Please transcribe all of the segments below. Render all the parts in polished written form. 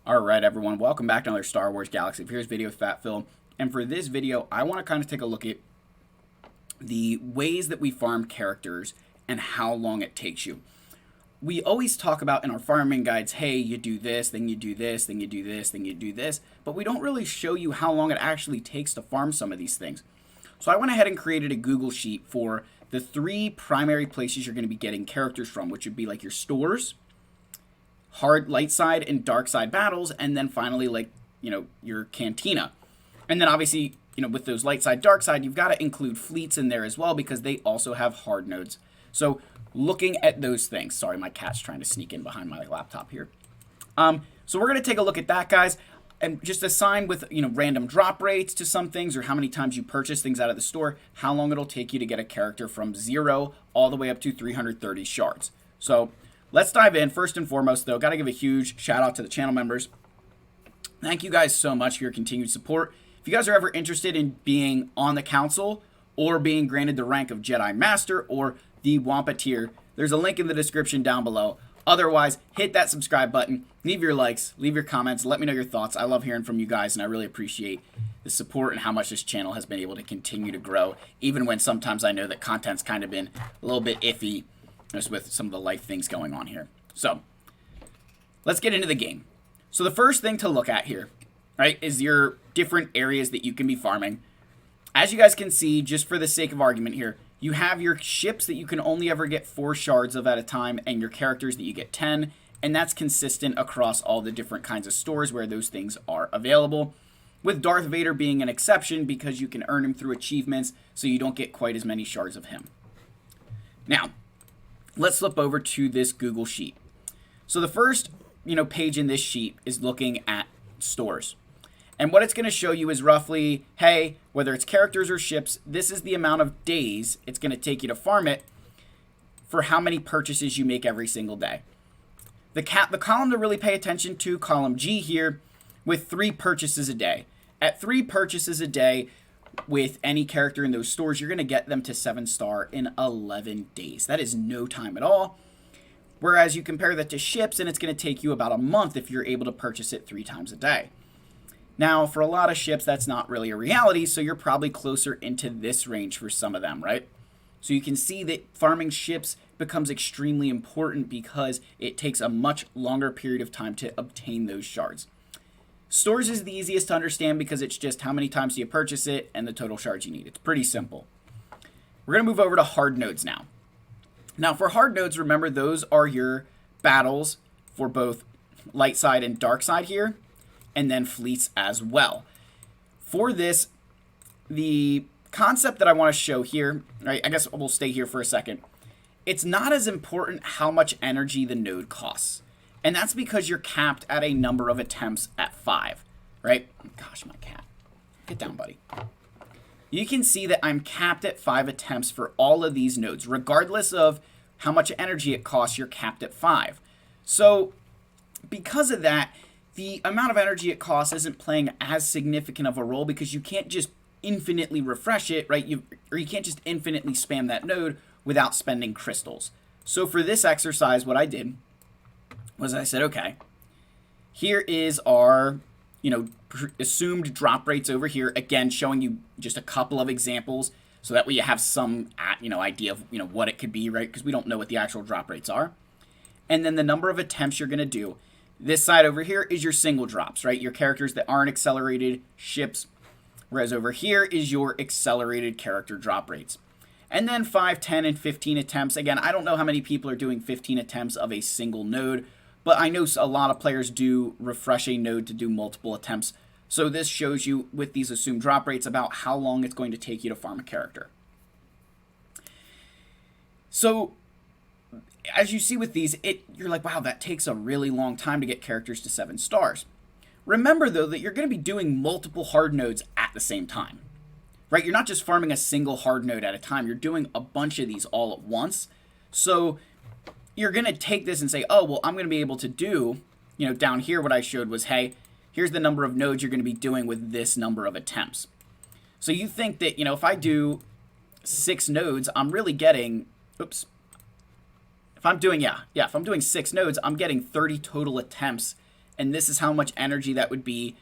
Alright everyone, welcome back to another Star Wars Galaxy of Heroes video with Fat Phil. And for this video, I want to kind of take a look at the ways that we farm characters and how long it takes you. We always talk about in our farming guides, hey, you do this, then you do this, then you do this, then you do this, but we don't really show you how long it actually takes to farm some of these things. So I went ahead and created a Google Sheet for the 3 primary places you're going to be getting characters from, which would be like your stores, hard light side and dark side battles, and then finally like your cantina. And then obviously with those light side dark side, you've got to include fleets in there as well because they also have hard nodes. So looking at those things, sorry, my cat's trying to sneak in behind my laptop here. So we're going to take a look at that, guys, and just assign with random drop rates to some things, or how many times you purchase things out of the store, how long it'll take you to get a character from 0 all the way up to 330 shards. So let's dive in. First and foremost, though, got to give a huge shout out to the channel members. Thank you guys so much for your continued support. If you guys are ever interested in being on the council or being granted the rank of Jedi Master or the Wampa tier, there's a link in the description down below. Otherwise, hit that subscribe button, leave your likes, leave your comments, let me know your thoughts. I love hearing from you guys, and I really appreciate the support and how much this channel has been able to continue to grow, even when sometimes I know that content's kind of been a little bit iffy just with some of the life things going on here. So let's get into the game. So the first thing to look at here, right, is your different areas that you can be farming. As you guys can see, just for the sake of argument here, you have your ships that you can only ever get 4 shards of at a time, and your characters that you get 10, and that's consistent across all the different kinds of stores where those things are available, with Darth Vader being an exception because you can earn him through achievements, so you don't get quite as many shards of him. Now, let's flip over to this Google Sheet. So the first, page in this sheet is looking at stores. And what it's going to show you is roughly, hey, whether it's characters or ships, this is the amount of days it's going to take you to farm it for how many purchases you make every single day. The column to really pay attention to, column G here, with 3 purchases a day. At 3 purchases a day with any character in those stores, you're going to get them to 7-star in 11 days. That is no time at all. Whereas you compare that to ships, and it's going to take you about a month if you're able to purchase it 3 times a day. Now, for a lot of ships, that's not really a reality, so you're probably closer into this range for some of them, right? So you can see that farming ships becomes extremely important because it takes a much longer period of time to obtain those shards. Stores is the easiest to understand because it's just how many times do you purchase it and the total shards you need. It's pretty simple. We're going to move over to hard nodes now. Now, for hard nodes, remember those are your battles for both light side and dark side here, and then fleets as well. For this, the concept that I want to show here, right, I guess we'll stay here for a second. It's not as important how much energy the node costs. And that's because you're capped at a number of attempts at 5, right? Gosh, my cat. Get down, buddy. You can see that I'm capped at 5 attempts for all of these nodes. Regardless of how much energy it costs, you're capped at 5. So because of that, the amount of energy it costs isn't playing as significant of a role because you can't just infinitely refresh it, right? You can't just infinitely spam that node without spending crystals. So for this exercise, what I did was I said, okay, here is our, assumed drop rates over here. Again, showing you just a couple of examples so that way you have some, idea of, what it could be, right? Because we don't know what the actual drop rates are. And then the number of attempts you're going to do. This side over here is your single drops, right? Your characters that aren't accelerated ships. Whereas over here is your accelerated character drop rates. And then 5, 10, and 15 attempts. Again, I don't know how many people are doing 15 attempts of a single node, but I know a lot of players do refresh a node to do multiple attempts. So this shows you with these assumed drop rates about how long it's going to take you to farm a character. So as you see with these, you're like, wow, that takes a really long time to get characters to 7 stars. Remember, though, that you're going to be doing multiple hard nodes at the same time, right? You're not just farming a single hard node at a time. You're doing a bunch of these all at once. So you're going to take this and say, oh, well, I'm going to be able to do, down here what I showed was, hey, here's the number of nodes you're going to be doing with this number of attempts. So you think that, if I do 6 nodes, I'm really getting, oops. If I'm doing 6 nodes, I'm getting 30 total attempts and this is how much energy that would be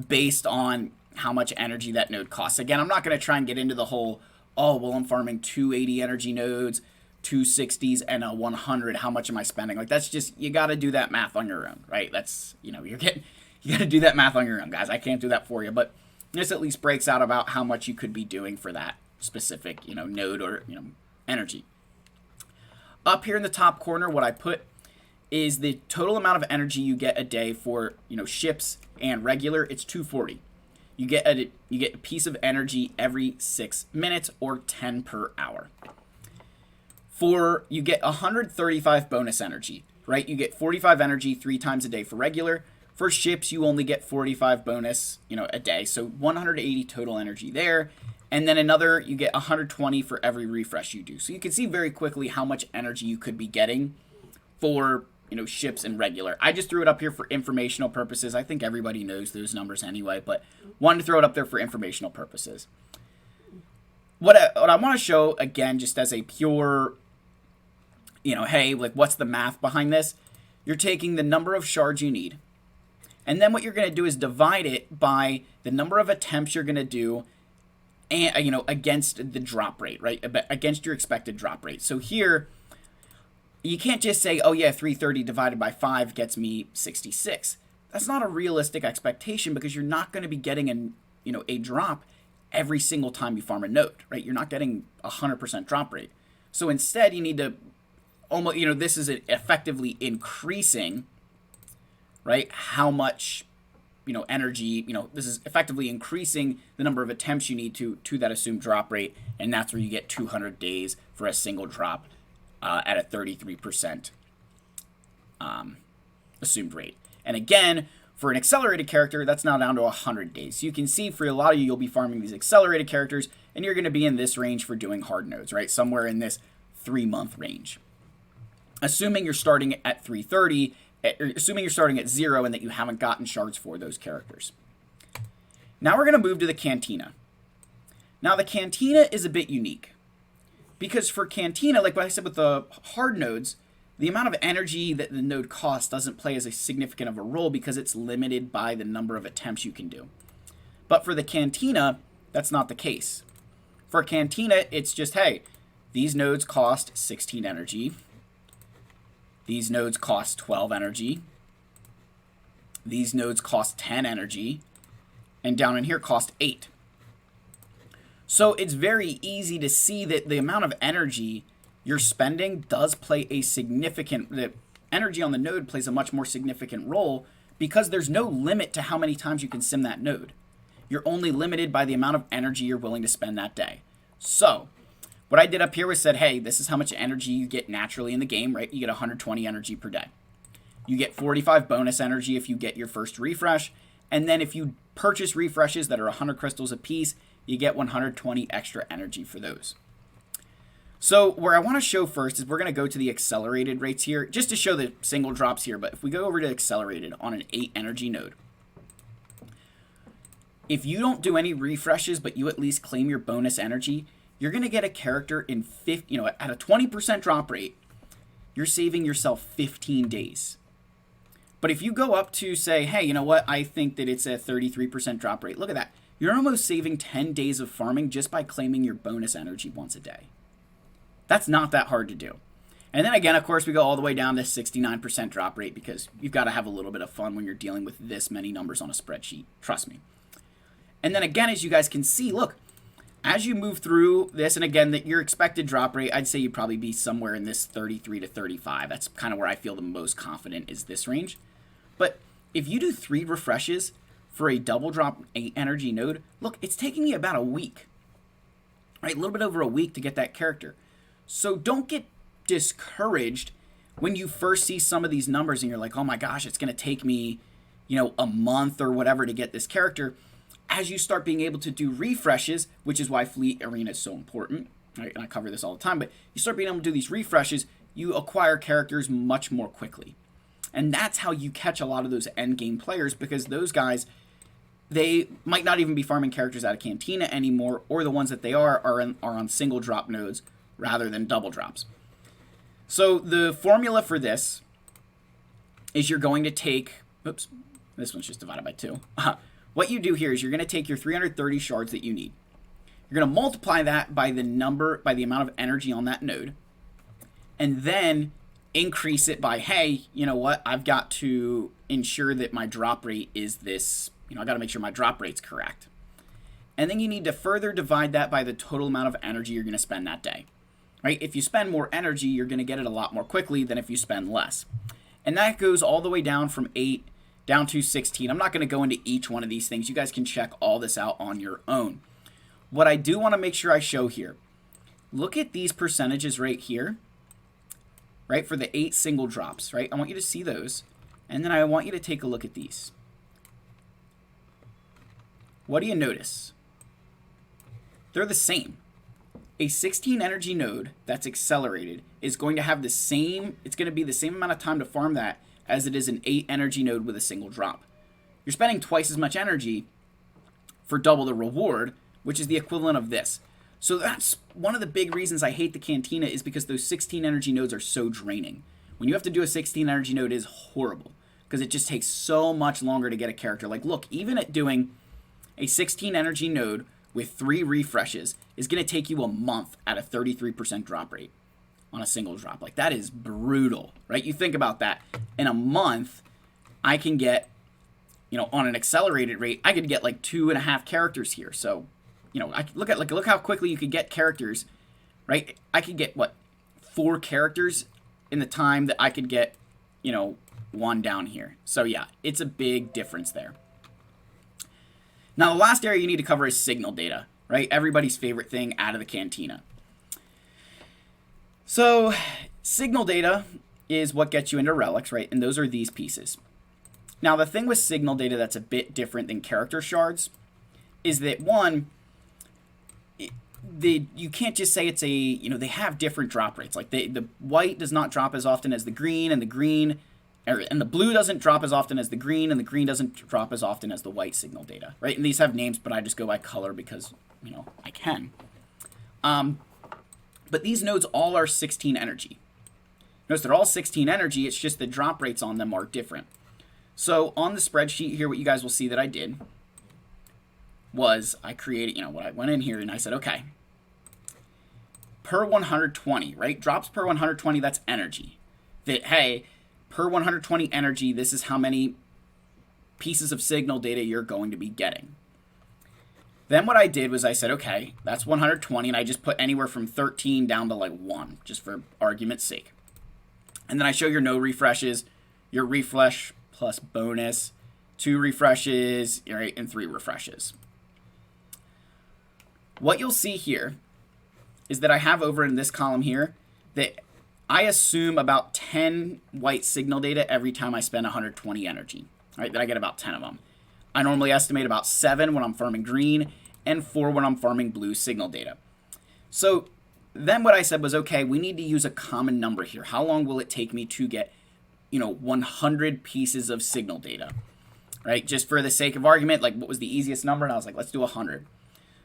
based on how much energy that node costs. Again, I'm not going to try and get into the whole, oh, well, I'm farming 280 energy nodes, 260s, and a 100. How much am I spending? Like, that's just, you got to do that math on your own, right? That's, you got to do that math on your own, guys. I can't do that for you, but this at least breaks out about how much you could be doing for that specific, node or, energy. Up here in the top corner, what I put is the total amount of energy you get a day for, ships and regular. It's 240. You get a piece of energy every 6 minutes, or 10 per hour. You get 135 bonus energy, right? You get 45 energy 3 times a day for regular. For ships, you only get 45 bonus, a day. So 180 total energy there. And then you get 120 for every refresh you do. So you can see very quickly how much energy you could be getting for, ships and regular. I just threw it up here for informational purposes. I think everybody knows those numbers anyway, but wanted to throw it up there for informational purposes. What I want to show, again, just as a pure, hey, like, what's the math behind this? You're taking the number of shards you need, and then what you're going to do is divide it by the number of attempts you're going to do, and against the drop rate, right? Against your expected drop rate. So here, you can't just say, oh yeah, 330 divided by 5 gets me 66. That's not a realistic expectation, because you're not going to be getting a drop every single time you farm a node, right? You're not getting 100% drop rate. So instead, you need to almost, this is effectively increasing, right, how much energy, this is effectively increasing the number of attempts you need to that assumed drop rate, and that's where you get 200 days for a single drop at a 33% assumed rate. And again, for an accelerated character, that's now down to 100 days. So you can see for a lot of you, you'll be farming these accelerated characters, and you're going to be in this range for doing hard nodes, right? Somewhere in this 3-month range. Assuming you're starting at 330, assuming you're starting at 0 and that you haven't gotten shards for those characters. Now we're going to move to the Cantina. Now the Cantina is a bit unique, because for Cantina, like what I said with the hard nodes, the amount of energy that the node costs doesn't play as a significant of a role, because it's limited by the number of attempts you can do. But for the Cantina, that's not the case. For Cantina, it's just, hey, these nodes cost 16 energy. These nodes cost 12 energy. These nodes cost 10 energy. And down in here cost 8. So it's very easy to see that the amount of energy you're spending does play a significant, the energy on the node plays a much more significant role, because there's no limit to how many times you can sim that node. You're only limited by the amount of energy you're willing to spend that day. So what I did up here was said, hey, this is how much energy you get naturally in the game, right? You get 120 energy per day. You get 45 bonus energy if you get your first refresh. And then if you purchase refreshes that are 100 crystals apiece, you get 120 extra energy for those. So where I want to show first is we're going to go to the accelerated rates here, just to show the single drops here. But if we go over to accelerated on an 8 energy node, if you don't do any refreshes, but you at least claim your bonus energy, you're going to get a character in at a 20% drop rate, you're saving yourself 15 days. But if you go up to say, hey, you know what, I think that it's a 33% drop rate, look at that. You're almost saving 10 days of farming just by claiming your bonus energy once a day. That's not that hard to do. And then again, of course, we go all the way down to 69% drop rate, because you've got to have a little bit of fun when you're dealing with this many numbers on a spreadsheet. Trust me. And then again, as you guys can see, look, as you move through this, and again, that your expected drop rate, I'd say you'd probably be somewhere in this 33 to 35. That's kind of where I feel the most confident, is this range. But if you do 3 refreshes for a double drop 8 energy node, look, it's taking me about a week, right? A little bit over a week to get that character. So don't get discouraged when you first see some of these numbers and you're like, oh my gosh, it's going to take me, a month or whatever to get this character. As you start being able to do refreshes, which is why Fleet Arena is so important, right? And I cover this all the time, but you start being able to do these refreshes, you acquire characters much more quickly. And that's how you catch a lot of those end game players, because those guys, they might not even be farming characters out of Cantina anymore, or the ones that they are on single drop nodes rather than double drops. So the formula for this is you're going to take Oops, this one's just divided by 2. What you do here is you're going to take your 330 shards that you need. You're going to multiply that by the amount of energy on that node, and then increase it by, hey, you know what? I've got to ensure that my drop rate is this. I got to make sure my drop rate's correct. And then you need to further divide that by the total amount of energy you're going to spend that day. Right? If you spend more energy, you're going to get it a lot more quickly than if you spend less. And that goes all the way down from 8 down to 16. I'm not going to go into each one of these things. You guys can check all this out on your own. What I do want to make sure I show here, look at these percentages right here, right, for the 8 single drops, right? I want you to see those, and then I want you to take a look at these. What do you notice? They're the same. A 16 energy node that's accelerated is going to have the same, it's going to be the same amount of time to farm that as it is an 8 energy node with a single drop. You're spending twice as much energy for double the reward, which is the equivalent of this. So that's one of the big reasons I hate the Cantina, is because those 16 energy nodes are so draining. When you have to do a 16 energy node, it is horrible because it just takes so much longer to get a character. Like, look, even at doing a 16 energy node with 3 refreshes is going to take you a month at a 33% drop rate on a single drop. Like, that is brutal, right? You think about that. In a month, I can get, on an accelerated rate, I could get like 2.5 characters here. So, look how quickly you could get characters, right? I could get, 4 characters in the time that I could get, 1 down here. So, yeah, it's a big difference there. Now, the last area you need to cover is signal data, right? Everybody's favorite thing out of the Cantina. So, signal data is what gets you into relics, right? And those are these pieces. Now, the thing with signal data that's a bit different than character shards is that, one, you can't just say it's a, they have different drop rates. Like, the white does not drop as often as the green, and the blue doesn't drop as often as the green, and the green doesn't drop as often as the white signal data, right? And these have names, but I just go by color because, I can. But these nodes all are 16 energy. Notice they're all 16 energy, it's just the drop rates on them are different. So on the spreadsheet here, what you guys will see that I did was I created, I went in here and I said, okay, per 120, right? Drops per 120, that's energy. That, hey, per 120 energy, this is how many pieces of signal data you're going to be getting. Then what I did was I said, okay, that's 120, and I just put anywhere from 13 down to like 1, just for argument's sake. And then I show your no refreshes, your refresh plus bonus, 2 refreshes, right, and 3 refreshes. What you'll see here is that I have over in this column here that I assume about 10 white signal data every time I spend 120 energy, right? That I get about 10 of them. I normally estimate about 7 when I'm farming green and 4 when I'm farming blue signal data. So then what I said was, okay, we need to use a common number here. How long will it take me to get, 100 pieces of signal data, right? Just for the sake of argument, like what was the easiest number? And I was like, let's do 100.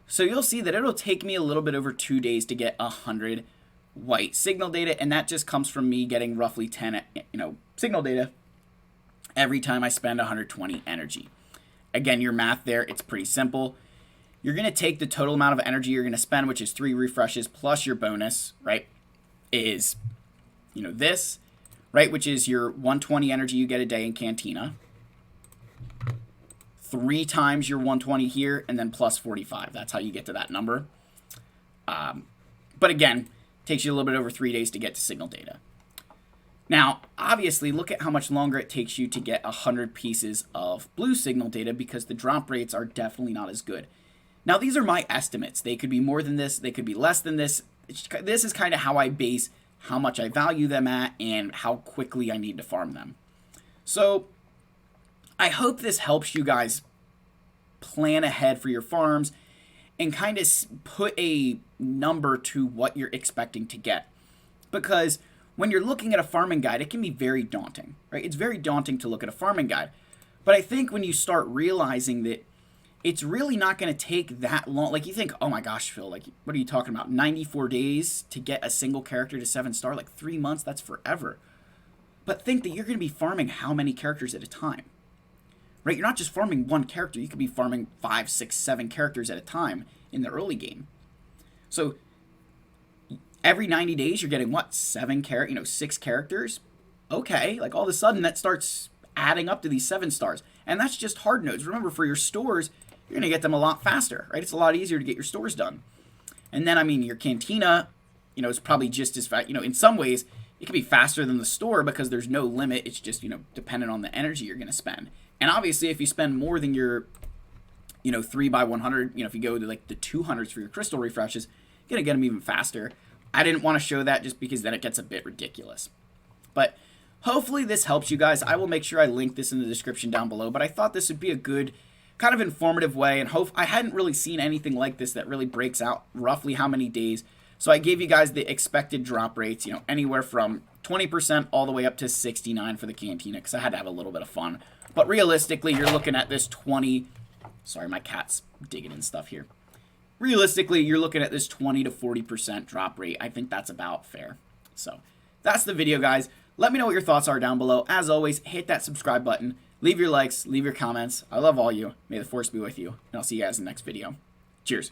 So you'll see that it'll take me a little bit over 2 days to get 100 white signal data, and that just comes from me getting roughly 10, signal data every time I spend 120 energy. Again, your math there, it's pretty simple. You're going to take the total amount of energy you're going to spend, which is 3 refreshes plus your bonus, right, is, this, right, which is your 120 energy you get a day in Cantina. 3 times your 120 here, and then plus 45. That's how you get to that number. But again, takes you a little bit over 3 days to get to signal data. Now, obviously, look at how much longer it takes you to get 100 pieces of blue signal data, because the drop rates are definitely not as good. Now, these are my estimates. They could be more than this. They could be less than this. This is kind of how I base how much I value them at and how quickly I need to farm them. So I hope this helps you guys plan ahead for your farms and kind of put a number to what you're expecting to get. Because when you're looking at a farming guide, it can be very daunting, right? It's very daunting to look at a farming guide. But I think when you start realizing that it's really not going to take that long, like you think, oh my gosh, Phil, like what are you talking about? 94 days to get a single character to 7-star, like 3 months, that's forever. But think that you're going to be farming how many characters at a time? right? You're not just farming one character. You could be farming 5, 6, 7 characters at a time in the early game. So every 90 days, you're getting what? 6 characters? Okay, like all of a sudden that starts adding up to these 7 stars. And that's just hard nodes. Remember, for your stores, you're going to get them a lot faster, right? It's a lot easier to get your stores done. And then, I mean, your Cantina, is probably just as fast. In some ways, it can be faster than the store because there's no limit. It's just, dependent on the energy you're going to spend. And obviously, if you spend more than your, 3 by 100, if you go to like the 200s for your crystal refreshes, you're going to get them even faster. I didn't want to show that just because then it gets a bit ridiculous. But hopefully this helps you guys. I will make sure I link this in the description down below. But I thought this would be a good kind of informative way, and I hadn't really seen anything like this that really breaks out roughly how many days. So I gave you guys the expected drop rates, anywhere from 20% all the way up to 69 for the Cantina, because I had to have a little bit of fun. But realistically, you're looking at this sorry, my cat's digging in stuff here. Realistically, you're looking at this 20 to 40% drop rate. I think that's about fair. So that's the video, guys. Let me know what your thoughts are down below. As always, hit that subscribe button. Leave your likes, leave your comments. I love all you. May the force be with you, and I'll see you guys in the next video. Cheers.